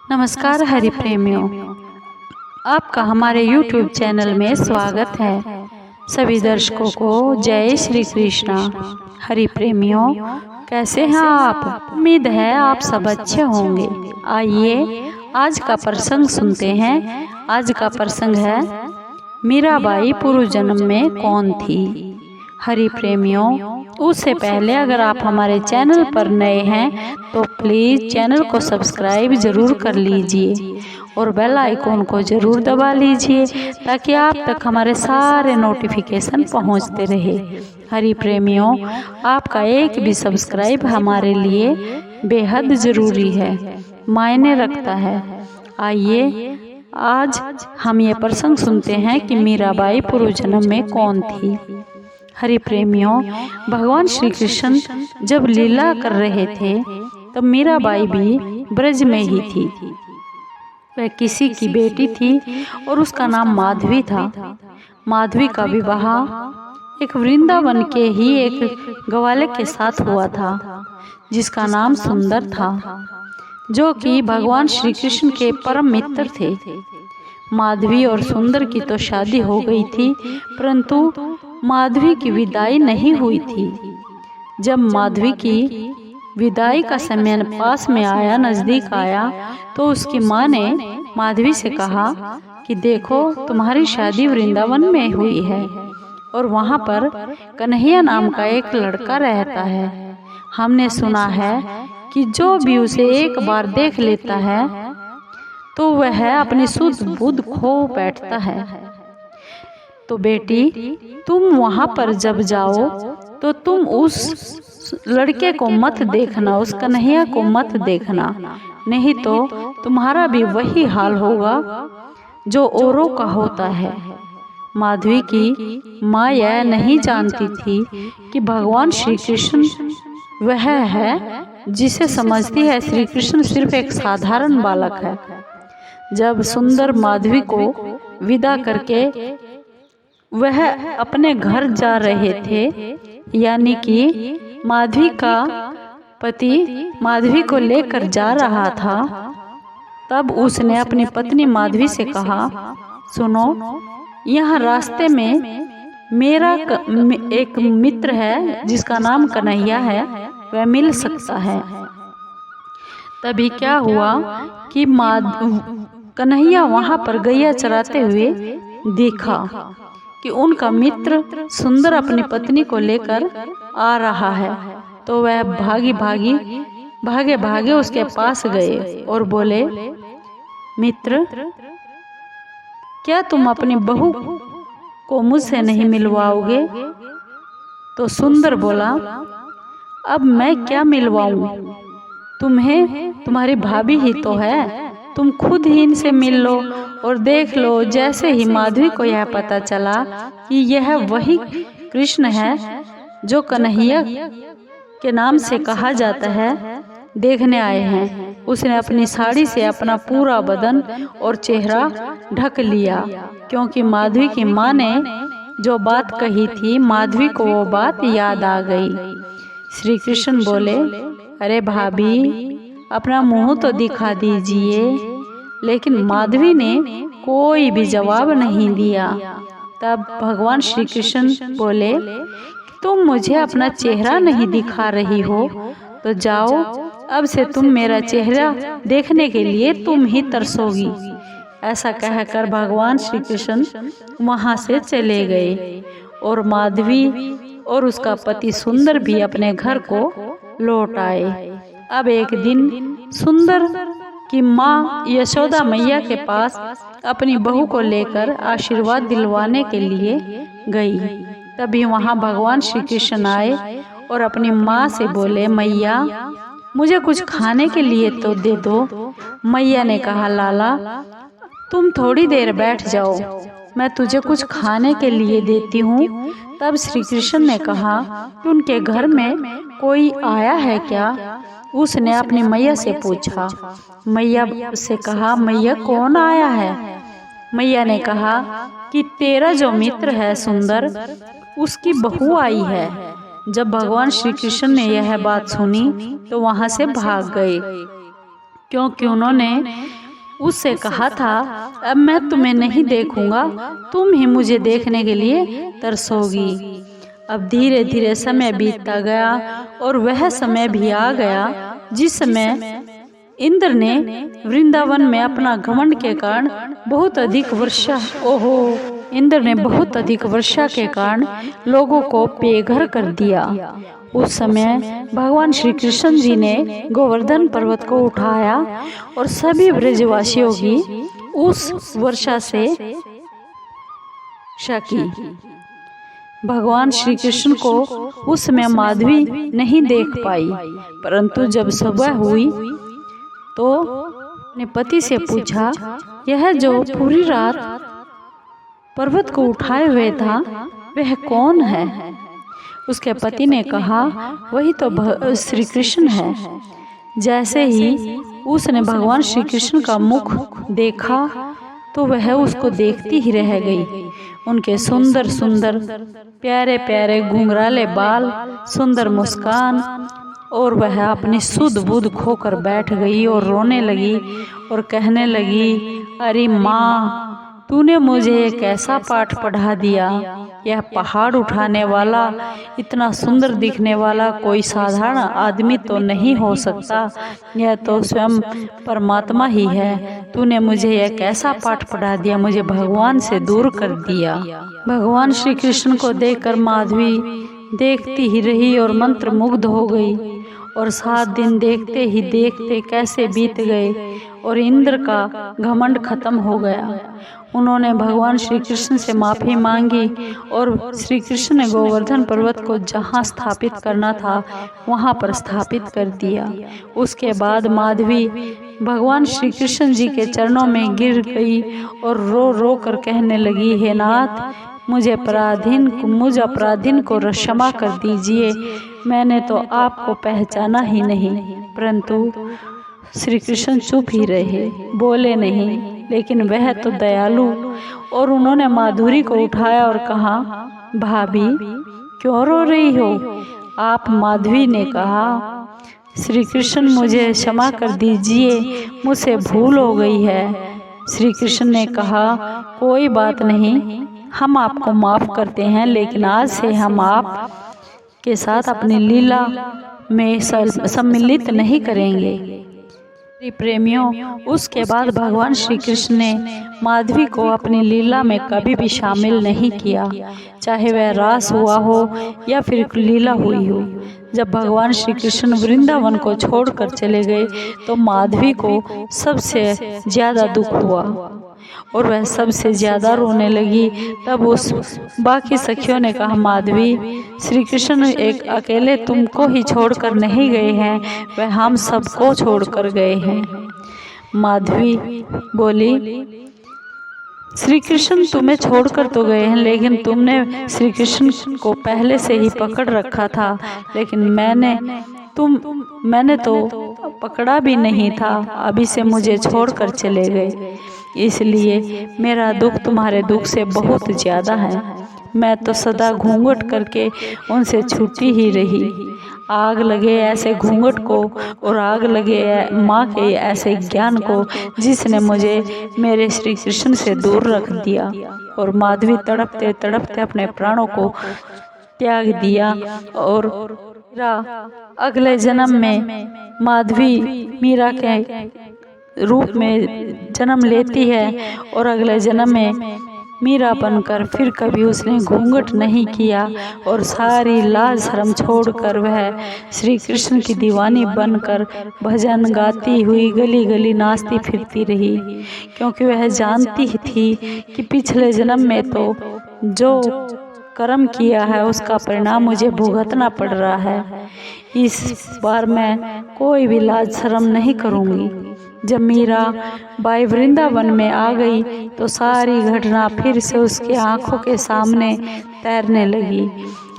नमस्कार हरि प्रेमियों, आपका हमारे YouTube चैनल में स्वागत है। सभी दर्शकों को जय श्री कृष्णा। हरि प्रेमियों, कैसे हैं आप? उम्मीद है आप सब अच्छे होंगे। आइए आज का प्रसंग सुनते हैं। आज का प्रसंग है मीराबाई पूर्व जन्म में कौन थी। हरि प्रेमियों, उससे पहले अगर आप हमारे चैनल पर नए हैं तो प्लीज़ चैनल को सब्सक्राइब ज़रूर कर लीजिए और बेल आइकॉन को ज़रूर दबा लीजिए ताकि आप तक हमारे सारे नोटिफिकेशन पहुंचते रहे। हरि प्रेमियों, आपका एक भी सब्सक्राइब हमारे लिए बेहद ज़रूरी है, मायने रखता है। आइए आज हम ये प्रसंग सुनते हैं कि मीराबाई पूर्व जन्म में कौन थी। हरि प्रेमियों, भगवान श्री कृष्ण जब लीला कर रहे थे तब मीराबाई भी ब्रज में ही थी। वह किसी की बेटी थी और उसका नाम माधवी था। माधवी का विवाह एक वृंदावन के ही एक ग्वाले के साथ हुआ था जिसका नाम सुंदर था, जो कि भगवान श्री कृष्ण के परम मित्र थे। माधवी और सुंदर की तो शादी हो गई थी, परंतु माधवी की विदाई नहीं हुई थी। जब माधवी की विदाई का समय पास में आया, नजदीक आया, तो उसकी माँ ने माधवी से कहा कि देखो, तुम्हारी शादी वृंदावन में हुई है और वहाँ पर कन्हैया नाम का एक लड़का रहता है। हमने सुना है कि जो भी उसे एक बार देख लेता है तो वह अपनी शुद्ध बुद्ध खो बैठता है। तो बेटी, तुम वहाँ पर जब जाओ तो तुम उस लड़के को मत देखना, उस कन्हैया को मत देखना, नहीं तो तुम्हारा भी वही हाल होगा जो औरों का होता है। माधवी की माँ यह नहीं जानती थी कि भगवान श्री कृष्ण वह है जिसे समझती है श्री कृष्ण सिर्फ एक साधारण बालक है। जब सुंदर माधवी को विदा करके वह अपने घर जा रहे थे, यानी कि माधवी का पति माधवी को लेकर जा रहा था, तब उसने अपनी पत्नी माधवी से कहा, सुनो, यहाँ रास्ते में मेरा एक मित्र है जिसका नाम कन्हैया है, वह मिल सकता है। तभी क्या हुआ कि कन्हैया वहाँ पर गैया चराते हुए देखा कि उनका मित्र सुंदर अपनी पत्नी को लेकर आ रहा है। तो वह भागे भागे उसके पास गए और बोले, मित्र, क्या तुम अपनी बहू को मुझसे नहीं मिलवाओगे? तो सुंदर बोला, अब मैं क्या मिलवाऊं? तुम्हें तुम्हारी भाभी ही तो है, तुम खुद ही इनसे मिल लो और देख लो। जैसे ही माधवी को यह पता चला कि यह वही कृष्ण है जो कन्हैया के नाम से कहा जाता है, देखने आए हैं, उसने अपनी साड़ी से अपना पूरा बदन और चेहरा ढक लिया, क्योंकि माधवी की माँ ने जो बात कही थी, माधवी को वो बात याद आ गई। श्री कृष्ण बोले, अरे भाभी, अपना मुंह तो दिखा दीजिए। लेकिन माधवी ने कोई भी जवाब नहीं दिया। तब भगवान श्री कृष्ण बोले, तुम मुझे अपना चेहरा नहीं दिखा रही हो तो जाओ, अब से तुम मेरा चेहरा देखने के लिए तुम ही तरसोगी। ऐसा कहकर भगवान श्री कृष्ण वहां से चले गए और माधवी और उसका पति सुंदर भी अपने घर को लौट आए। अब एक दिन सुंदर की माँ यशोदा मैया के पास अपनी बहू को लेकर आशीर्वाद दिलवाने के लिए गई। तभी वहाँ भगवान श्री कृष्ण आए और अपनी माँ से बोले, मैया, मुझे कुछ खाने के लिए तो दे दो। मैया ने कहा, लाला, तुम थोड़ी देर बैठ जाओ, मैं तुझे कुछ खाने के लिए देती हूँ। तब श्री कृष्ण ने कहा कि उनके घर में कोई आया है क्या? उसने अपनी मैया से पूछा। मैया से कहा, मैया, कौन आया है? मैया ने कहा कि तेरा जो मित्र है सुंदर, उसकी बहू आई है। जब भगवान श्री कृष्ण ने यह बात सुनी तो वहां से भाग गए। क्योंकि उन्होंने उससे कहा था, अब मैं तुम्हें नहीं देखूंगा, तुम ही मुझे देखने के लिए तरसोगी। अब धीरे धीरे समय बीतता गया और वह समय भी आ गया जिस समय इंद्र ने वृंदावन में अपना घमंड के कारण बहुत अधिक वर्षा के कारण लोगों को बेघर कर दिया। उस समय भगवान श्री कृष्ण जी ने गोवर्धन पर्वत को उठाया और सभी ब्रजवासियों की उस वर्षा से रक्षा की। भगवान श्री कृष्ण को उस समय माधवी नहीं देख पाई, परंतु जब सुबह हुई तो अपने पति से पूछा, यह जो पूरी रात पर्वत को उठाए हुए था वह कौन है? उसके पति ने कहा, वही तो श्री कृष्ण है। जैसे ही उसने भगवान श्री कृष्ण का मुख देखा तो वह उसको देखती ही रह गई। उनके सुंदर सुंदर प्यारे प्यारे घुंघराले बाल, सुंदर मुस्कान, और वह अपनी सुध बुध खोकर बैठ गई और रोने लगी और कहने लगी, अरे माँ, तूने मुझे एक ऐसा पाठ पढ़ा दिया। यह पहाड़ उठाने वाला, इतना सुंदर दिखने वाला कोई साधारण आदमी तो नहीं हो सकता, यह तो स्वयं परमात्मा ही है। तूने मुझे एक ऐसा पाठ पढ़ा दिया, मुझे भगवान से दूर कर दिया। भगवान श्री कृष्ण को देखकर माधवी देखती ही रही और मंत्र मुग्ध हो गई। और 7 दिन देखते ही देखते कैसे बीत गए और इंद्र का घमंड खत्म हो गया। उन्होंने भगवान श्री कृष्ण से माफ़ी मांगी और श्री कृष्ण ने गोवर्धन पर्वत को जहाँ स्थापित करना था वहाँ पर स्थापित कर दिया। उसके बाद माधवी भगवान श्री कृष्ण जी के चरणों में गिर गई और रो रो कर कहने लगी, हे नाथ, मुझ अपराधीन को क्षमा कर दीजिए। मैंने तो आपको पहचाना ही नहीं। परंतु श्री कृष्ण चुप ही रहे, बोले नहीं। लेकिन वह तो दयालु, और उन्होंने माधुरी को उठाया और कहा, भाभी क्यों रो रही हो आप? माधवी ने कहा, श्री कृष्ण मुझे क्षमा कर दीजिए, मुझसे भूल हो गई है। श्री कृष्ण ने कहा, कोई बात नहीं, हम आपको माफ़ करते हैं, लेकिन आज से हम आप के साथ अपनी लीला में सम्मिलित नहीं करेंगे। प्रेमियों, उसके बाद भगवान श्री कृष्ण ने माधवी को अपनी लीला में कभी भी शामिल नहीं किया, चाहे वह रास हुआ हो या फिर लीला हुई हो। जब भगवान श्री कृष्ण वृंदावन को छोड़कर चले गए तो माधवी को सबसे ज़्यादा दुख हुआ और वह सबसे ज़्यादा रोने लगी। तब उस बाकी सखियों ने कहा, माधवी, श्री कृष्ण एक अकेले तुमको ही छोड़कर नहीं गए हैं, वह हम सबको छोड़कर गए हैं। माधवी बोली, श्री कृष्ण तुम्हें छोड़कर तो गए हैं, लेकिन तुमने श्री कृष्ण को पहले से ही पकड़ रखा था, लेकिन मैंने तो पकड़ा भी नहीं था, अभी से मुझे छोड़कर चले गए। इसलिए मेरा दुख तुम्हारे दुख से बहुत ज़्यादा है। मैं तो सदा घूंघट करके उनसे छूटी ही रही। आग लगे ऐसे घूंघट को और आग लगे माँ के ऐसे ज्ञान को, जिसने मुझे मेरे श्री कृष्ण से दूर रख दिया। और माधवी तड़पते तड़पते अपने प्राणों को त्याग दिया। और अगले जन्म में माधवी मीरा के रूप में जन्म लेती है और अगले जन्म में मीरा बनकर फिर कभी उसने घूंघट नहीं किया और सारी लाज शर्म छोड़कर वह श्री कृष्ण की दीवानी बनकर भजन गाती हुई गली गली नाचती फिरती रही, क्योंकि वह जानती थी कि पिछले जन्म में तो जो कर्म किया है उसका परिणाम मुझे भुगतना पड़ रहा है। इस बार मैं कोई भी लाज शर्म नहीं करूँगी। जब मीरा बाई वृंदावन में आ गई तो सारी घटना फिर से उसके आंखों के सामने तैरने लगी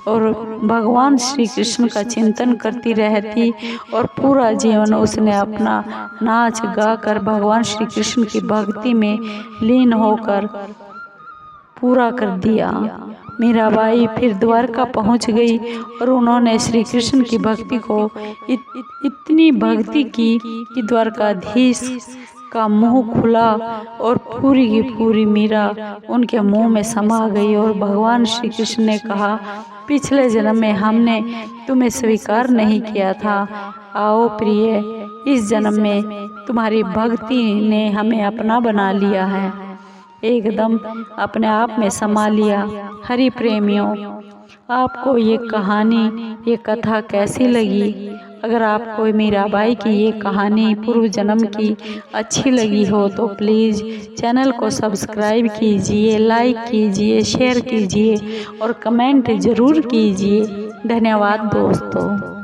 और भगवान श्री कृष्ण का चिंतन करती रहती और पूरा जीवन उसने अपना नाच गाकर भगवान श्री कृष्ण की भक्ति में लीन होकर पूरा कर दिया। मीराबाई फिर द्वारका पहुंच गई और उन्होंने श्री कृष्ण की भक्ति को इतनी भक्ति की कि द्वारकाधीश का मुंह खुला और पूरी की पूरी मीरा उनके मुंह में समा गई। और भगवान श्री कृष्ण ने कहा, पिछले जन्म में हमने तुम्हें स्वीकार नहीं किया था। आओ प्रिय, इस जन्म में तुम्हारी भक्ति ने हमें अपना बना लिया है, एकदम अपने आप में समा लिया। हरि प्रेमियों, आपको ये कहानी, ये कथा कैसी लगी? अगर आपको मीराबाई की ये कहानी पूर्व जन्म की अच्छी लगी हो तो प्लीज़ चैनल को सब्सक्राइब कीजिए, लाइक कीजिए, शेयर कीजिए और कमेंट ज़रूर कीजिए। धन्यवाद दोस्तों।